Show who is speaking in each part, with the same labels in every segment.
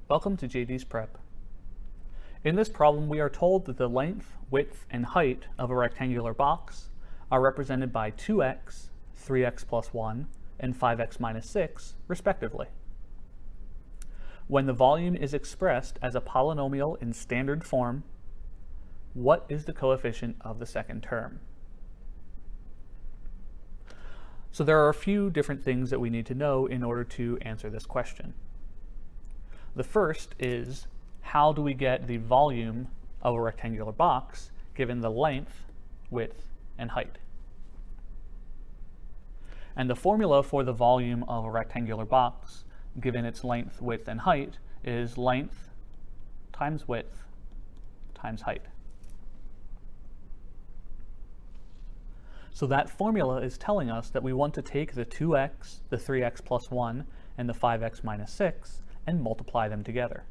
Speaker 1: Welcome to JD's Prep. In this problem, we are told that the length, width, and height of a rectangular box are represented by 2x, 3x plus 1, and 5x minus 6, respectively. When the volume is expressed as a polynomial in standard form, what is the coefficient of the second term? So there are a few different things that we need to know in order to answer this question. The first is, how do we get the volume of a rectangular box given the length, width, and height? And the formula for the volume of a rectangular box given its length, width, and height is length times width times height. So that formula is telling us that we want to take the 2x, the 3x plus 1, and the 5x minus 6 and multiply them together.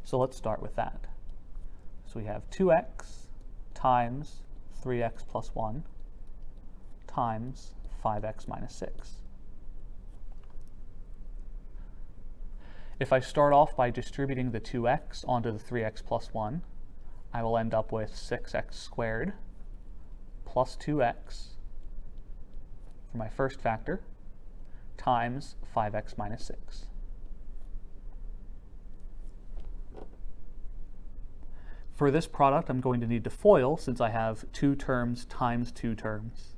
Speaker 1: So let's start with that. So we have 2x times 3x plus 1 times 5x minus 6. If I start off by distributing the 2x onto the 3x plus 1, I will end up with 6x squared plus 2x for my first factor times 5x minus 6. For this product, I'm going to need to FOIL since I have 2 terms times 2 terms.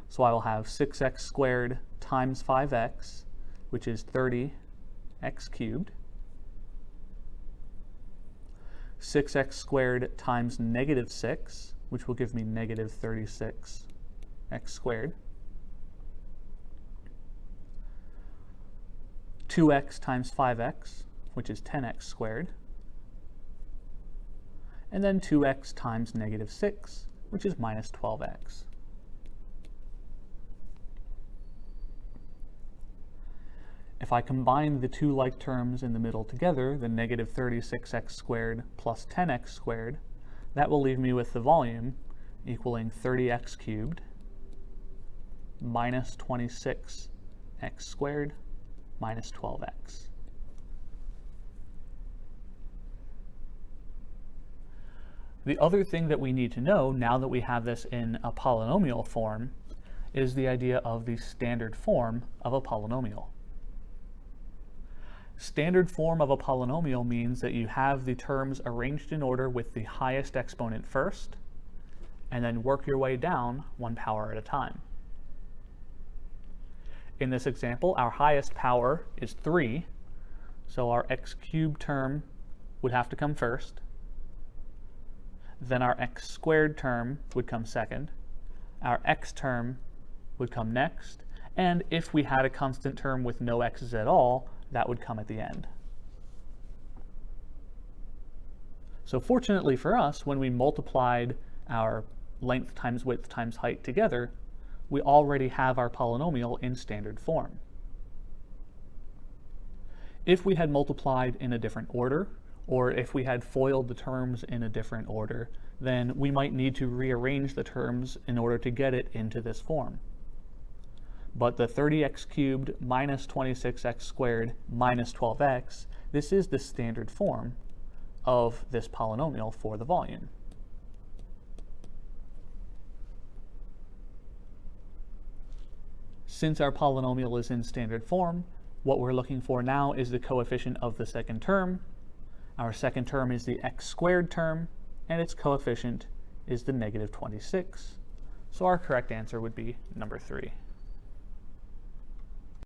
Speaker 1: So I will have 6x squared times 5x, which is 30x cubed. 6x squared times negative 6, which will give me negative 36x squared. 2x times 5x, which is 10x squared. And then 2x times negative 6, which is minus 12x. If I combine the two like terms in the middle together, the negative 36x squared plus 10x squared, that will leave me with the volume equaling 30x cubed minus 26x squared minus 12x. The other thing that we need to know, now that we have this in a polynomial form, is the idea of the standard form of a polynomial. Standard form of a polynomial means that you have the terms arranged in order with the highest exponent first, and then work your way down one power at a time. In this example, our highest power is 3, so our x cubed term would have to come first. Then our x squared term would come second. Our x term would come next. And if we had a constant term with no x's at all, that would come at the end. So fortunately for us, when we multiplied our length times width times height together, we already have our polynomial in standard form. If we had multiplied in a different order, or if we had FOILed the terms in a different order, then we might need to rearrange the terms in order to get it into this form. But the 30x cubed minus 26x squared minus 12x, this is the standard form of this polynomial for the volume. Since our polynomial is in standard form, what we're looking for now is the coefficient of the second term. Our second term is the x squared term, and its coefficient is the negative 26. So our correct answer would be number 3.